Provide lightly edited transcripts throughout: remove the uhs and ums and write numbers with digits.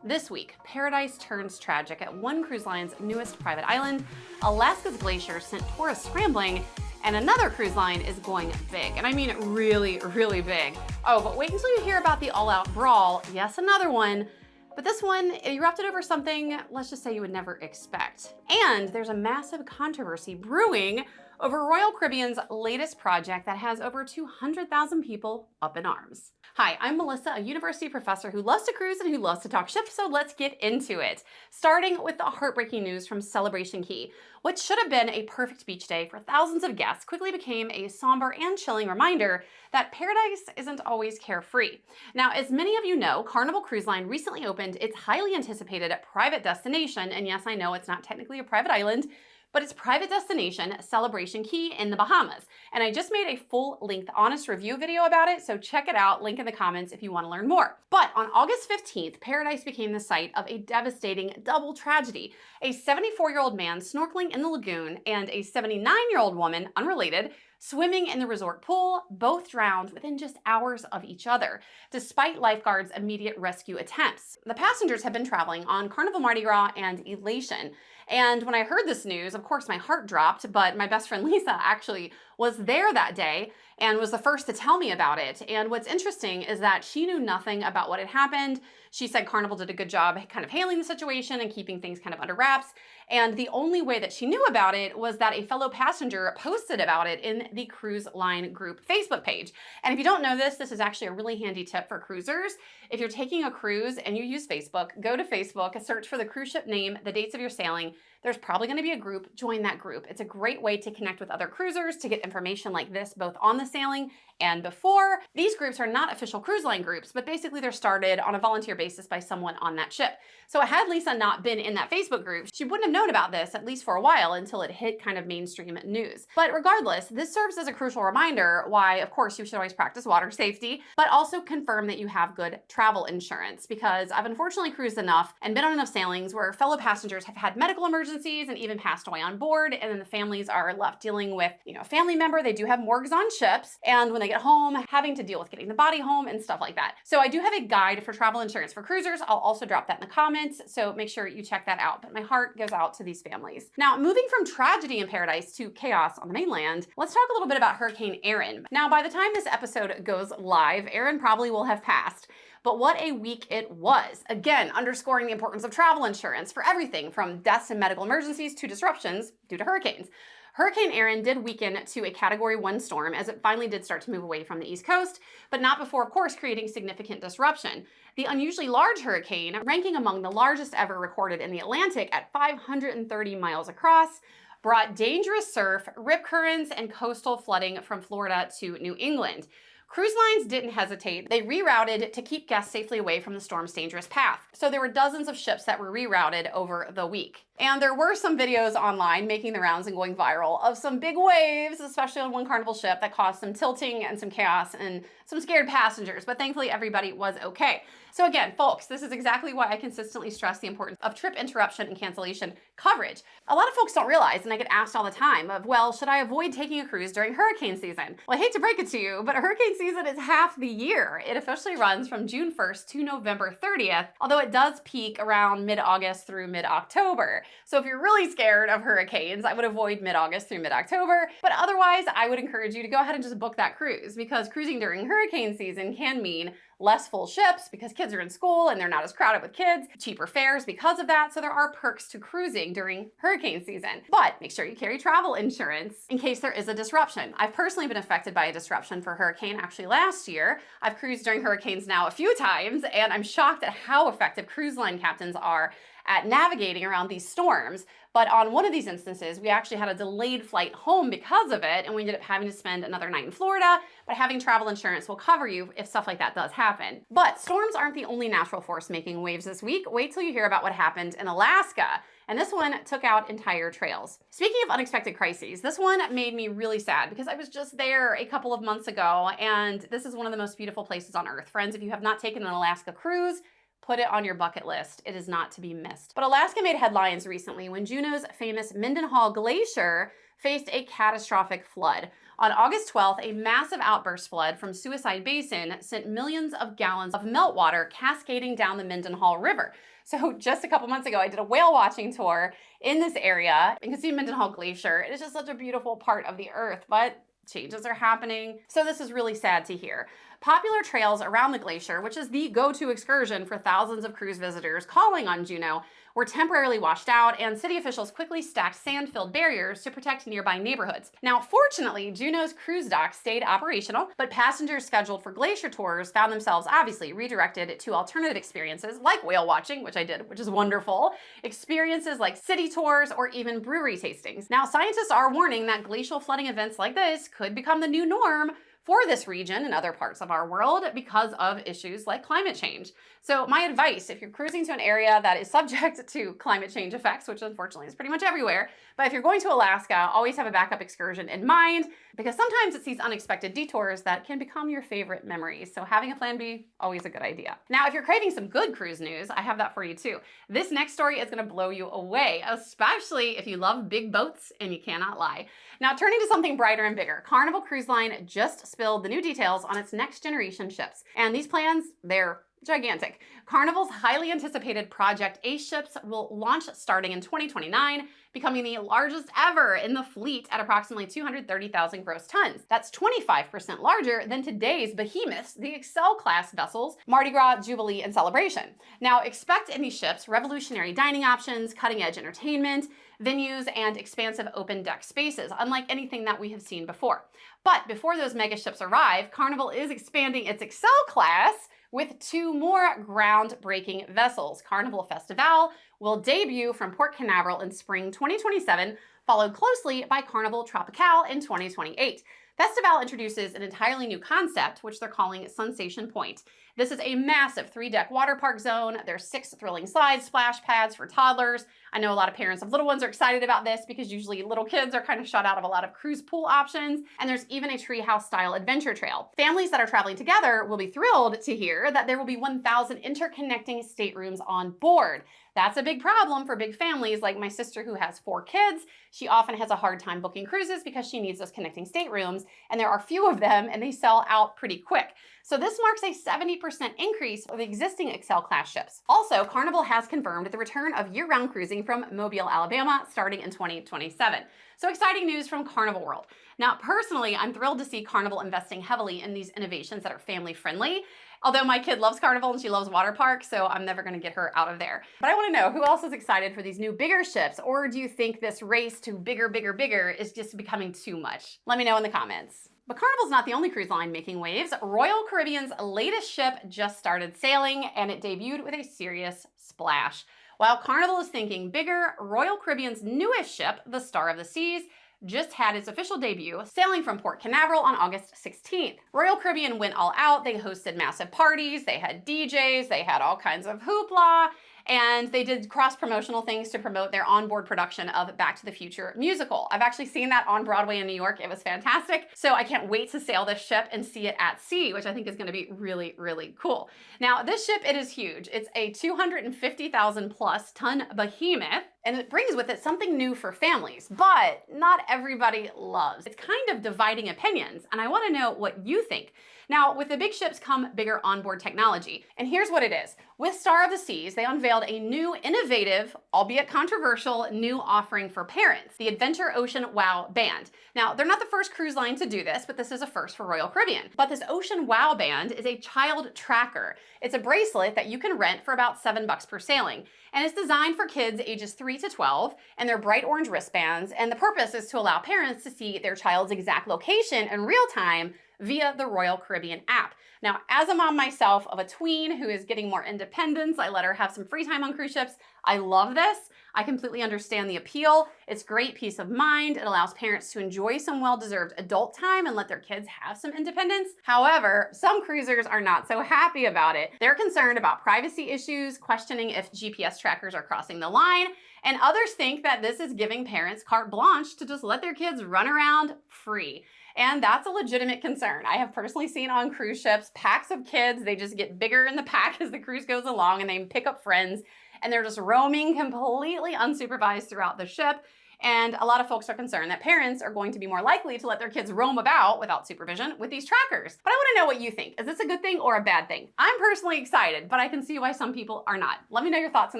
This week, paradise turns tragic at one cruise line's newest private island, Alaska's Glacier sent tourists scrambling, and another cruise line is going big. And I mean really, really big. Oh, but wait until you hear about the all-out brawl. Yes, another one. But this one erupted over something, let's just say you would never expect. And there's a massive controversy brewing over Royal Caribbean's latest project that has over 200,000 people up in arms. Hi, I'm Melissa, a university professor who loves to cruise and who loves to talk ships, so let's get into it. Starting with the heartbreaking news from Celebration Key. What should have been a perfect beach day for thousands of guests quickly became a somber and chilling reminder that paradise isn't always carefree. Now, as many of you know, Carnival Cruise Line recently opened its highly anticipated private destination, and yes, I know it's not technically a private island, but it's private destination, Celebration Key in the Bahamas. And I just made a full-length honest review video about it, so check it out, link in the comments if you want to learn more. But on August 15th, Paradise became the site of a devastating double tragedy. A 74-year-old man snorkeling in the lagoon and a 79-year-old woman, unrelated, swimming in the resort pool, both drowned within just hours of each other, despite lifeguards' immediate rescue attempts. The passengers had been traveling on Carnival Mardi Gras and Elation. And when I heard this news, of course, my heart dropped, but my best friend Lisa actually was there that day and was the first to tell me about it. And what's interesting is that she knew nothing about what had happened. She said Carnival did a good job kind of handling the situation and keeping things kind of under wraps. And the only way that she knew about it was that a fellow passenger posted about it in the cruise line group Facebook page. And if you don't know this, this is actually a really handy tip for cruisers. If you're taking a cruise and you use Facebook, go to Facebook, search for the cruise ship name, the dates of your sailing. There's probably going to be a group, join that group. It's a great way to connect with other cruisers, to get information like this, both on the sailing and before. These groups are not official cruise line groups, but basically they're started on a volunteer basis by someone on that ship. So had Lisa not been in that Facebook group, she wouldn't have known about this, at least for a while, until it hit kind of mainstream news. But regardless, this serves as a crucial reminder why, of course, you should always practice water safety, but also confirm that you have good travel insurance, because I've unfortunately cruised enough and been on enough sailings where fellow passengers have had medical emergencies and even passed away on board, and then the families are left dealing with, a family member. They do have morgues on ships, and when they get home, having to deal with getting the body home and stuff like that. So I do have a guide for travel insurance for cruisers. I'll also drop that in the comments, so make sure you check that out. But my heart goes out to these families. Now, moving from tragedy in paradise to chaos on the mainland, let's talk a little bit about Hurricane Erin. Now, by the time this episode goes live, Erin probably will have passed. But what a week it was. Again, underscoring the importance of travel insurance for everything from deaths and medical emergencies to disruptions due to hurricanes. Hurricane Erin did weaken to a Category 1 storm as it finally did start to move away from the East Coast, but not before, of course, creating significant disruption. The unusually large hurricane, ranking among the largest ever recorded in the Atlantic at 530 miles across, brought dangerous surf, rip currents, and coastal flooding from Florida to New England. Cruise lines didn't hesitate. They rerouted to keep guests safely away from the storm's dangerous path. So there were dozens of ships that were rerouted over the week. And there were some videos online making the rounds and going viral of some big waves, especially on one Carnival ship, that caused some tilting and some chaos and some scared passengers, but thankfully everybody was okay. So again, folks, this is exactly why I consistently stress the importance of trip interruption and cancellation coverage. A lot of folks don't realize, and I get asked all the time of, well, should I avoid taking a cruise during hurricane season? Well, I hate to break it to you, but hurricane season is half the year. It officially runs from June 1st to November 30th, although it does peak around mid-August through mid-October. So if you're really scared of hurricanes, I would avoid mid-August through mid-October, but otherwise I would encourage you to go ahead and just book that cruise, because cruising during hurricane season can mean less full ships because kids are in school and they're not as crowded with kids, cheaper fares because of that, so there are perks to cruising during hurricane season. But make sure you carry travel insurance in case there is a disruption. I've personally been affected by a disruption for hurricane actually last year. I've cruised during hurricanes now a few times, and I'm shocked at how effective cruise line captains are at navigating around these storms. But on one of these instances, we actually had a delayed flight home because of it, and we ended up having to spend another night in Florida, but having travel insurance will cover you if stuff like that does happen. But storms aren't the only natural force making waves this week. Wait till you hear about what happened in Alaska. And this one took out entire trails. Speaking of unexpected crises, this one made me really sad because I was just there a couple of months ago, and this is one of the most beautiful places on earth. Friends, if you have not taken an Alaska cruise, put it on your bucket list. It is not to be missed. But Alaska made headlines recently when Juneau's famous Mendenhall Glacier faced a catastrophic flood. On August 12th, a massive outburst flood from Suicide Basin sent millions of gallons of meltwater cascading down the Mendenhall River. So just a couple months ago, I did a whale watching tour in this area. You can see Mendenhall Glacier. It is just such a beautiful part of the earth, but changes are happening. So this is really sad to hear. Popular trails around the glacier, which is the go-to excursion for thousands of cruise visitors calling on Juneau, were temporarily washed out, and city officials quickly stacked sand-filled barriers to protect nearby neighborhoods. Now, fortunately, Juneau's cruise dock stayed operational, but passengers scheduled for glacier tours found themselves obviously redirected to alternative experiences like whale watching, which I did, which is wonderful, experiences like city tours, or even brewery tastings. Now, scientists are warning that glacial flooding events like this could become the new norm for this region and other parts of our world because of issues like climate change. So my advice, if you're cruising to an area that is subject to climate change effects, which unfortunately is pretty much everywhere, but if you're going to Alaska, always have a backup excursion in mind, because sometimes it's these unexpected detours that can become your favorite memories. So having a plan B, always a good idea. Now, if you're craving some good cruise news, I have that for you too. This next story is gonna blow you away, especially if you love big boats and you cannot lie. Now, turning to something brighter and bigger, Carnival Cruise Line just spilled the new details on its next generation ships. And these plans, they're gigantic. Carnival's highly anticipated Project Ace ships will launch starting in 2029, becoming the largest ever in the fleet at approximately 230,000 gross tons. That's 25% larger than today's behemoths, the Excel class vessels, Mardi Gras, Jubilee, and Celebration. Now, expect in these ships revolutionary dining options, cutting-edge entertainment, venues, and expansive open deck spaces, unlike anything that we have seen before. But before those mega ships arrive, Carnival is expanding its Excel class with 2 more groundbreaking vessels. Carnival Festival will debut from Port Canaveral in spring 2027, followed closely by Carnival Tropical in 2028. Festival introduces an entirely new concept, which they're calling Sensation Point. This is a massive 3-deck water park zone. There's 6 thrilling slides, splash pads for toddlers. I know a lot of parents of little ones are excited about this because usually little kids are kind of shut out of a lot of cruise pool options. And there's even a treehouse style adventure trail. Families that are traveling together will be thrilled to hear that there will be 1,000 interconnecting staterooms on board. That's a big problem for big families like my sister who has 4 kids. She often has a hard time booking cruises because she needs those connecting staterooms, and there are few of them and they sell out pretty quick. So this marks a 70% increase of existing Excel class ships. Also, Carnival has confirmed the return of year-round cruising from Mobile, Alabama, starting in 2027. So exciting news from Carnival World. Now, personally, I'm thrilled to see Carnival investing heavily in these innovations that are family friendly. Although my kid loves Carnival and she loves water parks, so I'm never gonna get her out of there. But I wanna know, who else is excited for these new bigger ships? Or do you think this race to bigger, bigger, bigger is just becoming too much? Let me know in the comments. But Carnival's not the only cruise line making waves. Royal Caribbean's latest ship just started sailing, and it debuted with a serious splash. While Carnival is thinking bigger, Royal Caribbean's newest ship, the Star of the Seas, just had its official debut, sailing from Port Canaveral on August 16th. Royal Caribbean went all out. They hosted massive parties, they had DJs, they had all kinds of hoopla, and they did cross-promotional things to promote their onboard production of Back to the Future musical. I've actually seen that on Broadway in New York. It was fantastic. So I can't wait to sail this ship and see it at sea, which I think is gonna be really, really cool. Now, this ship, it is huge. It's a 250,000 plus ton behemoth, and it brings with it something new for families, but not everybody loves. It's kind of dividing opinions, and I wanna know what you think. Now, with the big ships come bigger onboard technology, and here's what it is. With Star of the Seas, they unveiled a new, innovative, albeit controversial, new offering for parents, the Adventure Ocean Wow Band. Now, they're not the first cruise line to do this, but this is a first for Royal Caribbean. But this Ocean Wow Band is a child tracker. It's a bracelet that you can rent for about $7 per sailing, and it's designed for kids ages 3 to 12, and they're bright orange wristbands, and the purpose is to allow parents to see their child's exact location in real time via the Royal Caribbean app. Now, as a mom myself of a tween who is getting more independence, I let her have some free time on cruise ships. I love this. I completely understand the appeal. It's great peace of mind. It allows parents to enjoy some well-deserved adult time and let their kids have some independence. However, some cruisers are not so happy about it. They're concerned about privacy issues, questioning if GPS trackers are crossing the line, and others think that this is giving parents carte blanche to just let their kids run around free. And that's a legitimate concern. I have personally seen on cruise ships, packs of kids, they just get bigger in the pack as the cruise goes along and they pick up friends and they're just roaming completely unsupervised throughout the ship. And a lot of folks are concerned that parents are going to be more likely to let their kids roam about without supervision with these trackers. But I want to know what you think. Is this a good thing or a bad thing? I'm personally excited, but I can see why some people are not. Let me know your thoughts in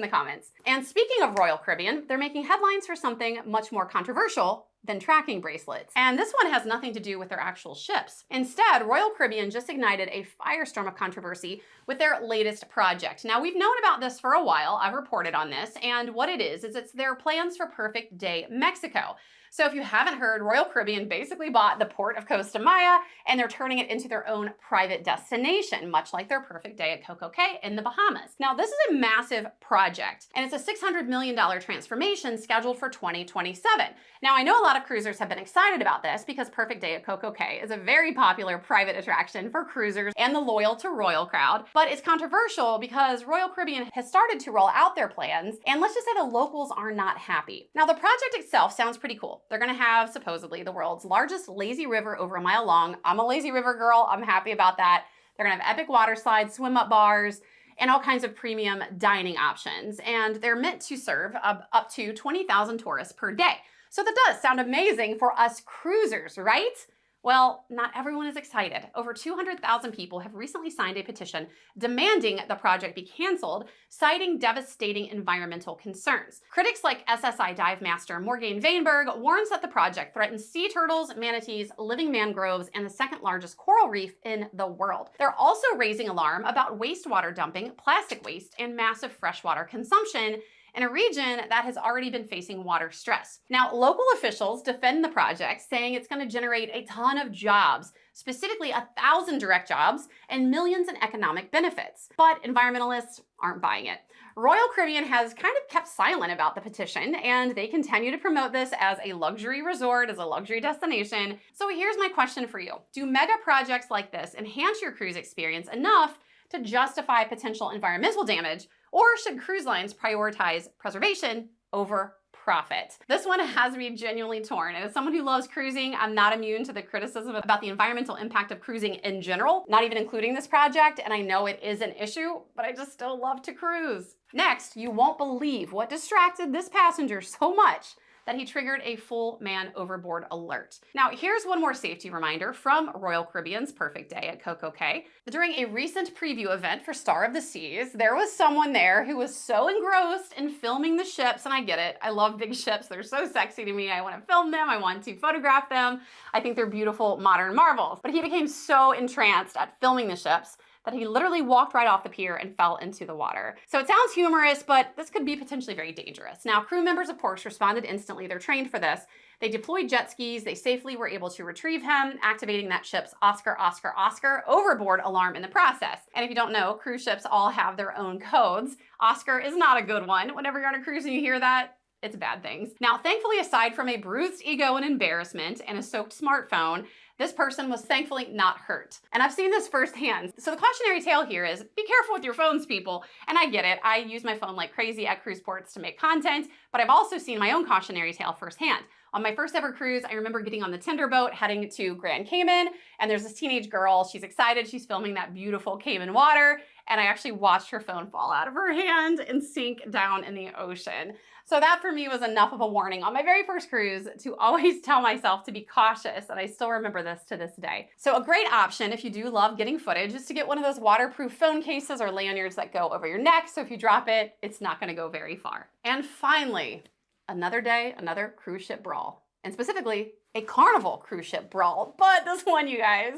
the comments. And speaking of Royal Caribbean, they're making headlines for something much more controversial than tracking bracelets. And this one has nothing to do with their actual ships. Instead, Royal Caribbean just ignited a firestorm of controversy with their latest project. Now, we've known about this for a while. I've reported on this, and what it is it's their plans for Perfect Day Mexico. So if you haven't heard, Royal Caribbean basically bought the port of Costa Maya and they're turning it into their own private destination, much like their Perfect Day at Coco Cay in the Bahamas. Now, this is a massive project and it's a $600 million transformation scheduled for 2027. Now, I know a lot of cruisers have been excited about this because Perfect Day at Coco Cay is a very popular private attraction for cruisers and the loyal to Royal crowd, but it's controversial because Royal Caribbean has started to roll out their plans, and let's just say the locals are not happy. Now, the project itself sounds pretty cool. They're gonna have supposedly the world's largest lazy river over a mile long. I'm a lazy river girl, I'm happy about that. They're gonna have epic water slides, swim up bars, and all kinds of premium dining options. And they're meant to serve up to 20,000 tourists per day. So that does sound amazing for us cruisers, right? Well, not everyone is excited. Over 200,000 people have recently signed a petition demanding the project be canceled, citing devastating environmental concerns. Critics like SSI dive master Morgan Vainberg warns that the project threatens sea turtles, manatees, living mangroves, and the second largest coral reef in the world. They're also raising alarm about wastewater dumping, plastic waste, and massive freshwater consumption in a region that has already been facing water stress. Now, local officials defend the project, saying it's going to generate a ton of jobs, specifically 1,000 direct jobs and millions in economic benefits. But environmentalists aren't buying it. Royal Caribbean has kind of kept silent about the petition, and they continue to promote this as a luxury resort, as a luxury destination. So here's my question for you. Do mega projects like this enhance your cruise experience enough to justify potential environmental damage, or should cruise lines prioritize preservation over profit? This one has me genuinely torn. And as someone who loves cruising, I'm not immune to the criticism about the environmental impact of cruising in general, not even including this project. And I know it is an issue, but I just still love to cruise. Next, you won't believe what distracted this passenger so much that he triggered a full man overboard alert. Now, here's one more safety reminder from Royal Caribbean's Perfect Day at Coco Cay. During a recent preview event for Star of the Seas, there was someone there who was so engrossed in filming the ships, and I get it. I love big ships. They're so sexy to me. I want to film them. I want to photograph them. I think they're beautiful modern marvels. But he became so entranced at filming the ships that he literally walked right off the pier and fell into the water. So it sounds humorous, but this could be potentially very dangerous. Now, crew members, of course, responded instantly. They're trained for this. They deployed jet skis. They safely were able to retrieve him, activating that ship's Oscar, Oscar, Oscar overboard alarm in the process. And if you don't know, cruise ships all have their own codes. Oscar is not a good one. Whenever you're on a cruise and you hear that, it's bad things. Now, thankfully, aside from a bruised ego and embarrassment and a soaked smartphone, this person was thankfully not hurt. And I've seen this firsthand. So the cautionary tale here is be careful with your phones, people. And I get it. I use my phone like crazy at cruise ports to make content, but I've also seen my own cautionary tale firsthand. On my first ever cruise, I remember getting on the tender boat heading to Grand Cayman, and there's this teenage girl. She's excited. She's filming that beautiful Cayman water, and I actually watched her phone fall out of her hand and sink down in the ocean. So that for me was enough of a warning on my very first cruise to always tell myself to be cautious, and I still remember this to this day. So a great option if you do love getting footage is to get one of those waterproof phone cases or lanyards that go over your neck, so if you drop it, it's not gonna go very far. And finally, another day, another cruise ship brawl, and specifically a Carnival cruise ship brawl. But this one, you guys,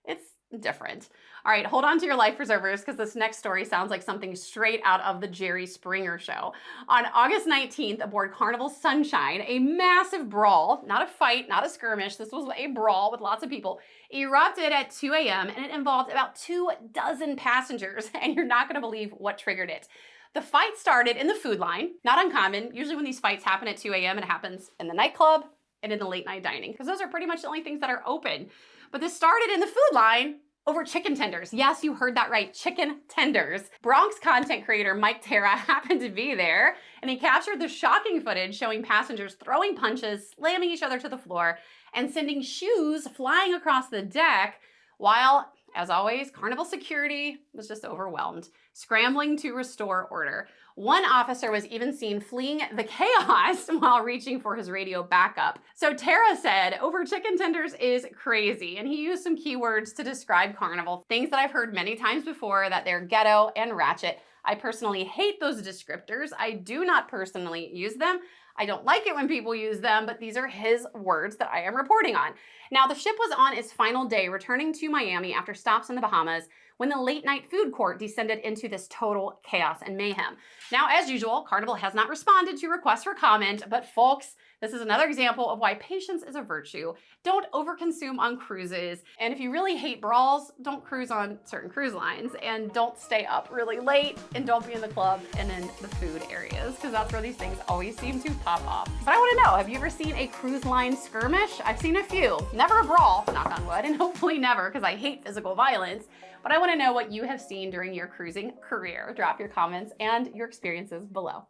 it's different. All right, hold on to your life preservers because this next story sounds like something straight out of the Jerry Springer show. On August 19th, aboard Carnival Sunshine, a massive brawl, not a fight, not a skirmish, this was a brawl with lots of people, erupted at 2 a.m. and it involved about 24 passengers, and you're not gonna believe what triggered it. The fight started in the food line, not uncommon. Usually when these fights happen at 2 a.m., it happens in the nightclub and in the late night dining, because those are pretty much the only things that are open. But this started in the food line over chicken tenders. Yes, you heard that right, chicken tenders. Bronx content creator Mike Terra happened to be there, and he captured the shocking footage showing passengers throwing punches, slamming each other to the floor, and sending shoes flying across the deck, while, as always, Carnival security was just overwhelmed. scrambling to restore order. One officer was even seen fleeing the chaos while reaching for his radio backup. So Tara said, over chicken tenders is crazy. And he used some keywords to describe Carnival, things that I've heard many times before, that they're ghetto and ratchet. I personally hate those descriptors. I do not personally use them. I don't like it when people use them, but these are his words that I am reporting on. Now, the ship was on its final day, returning to Miami after stops in the Bahamas, when the late night food court descended into this total chaos and mayhem. Now, as usual, Carnival has not responded to requests for comment, but folks, this is another example of why patience is a virtue. Don't overconsume on cruises. And if you really hate brawls, don't cruise on certain cruise lines, and don't stay up really late, and don't be in the club and in the food areas, because that's where these things always seem to pop off. But I want to know, have you ever seen a cruise line skirmish? I've seen a few. Never a brawl, knock on wood, and hopefully never, because I hate physical violence. But I want to know what you have seen during your cruising career. Drop your comments and your experiences below.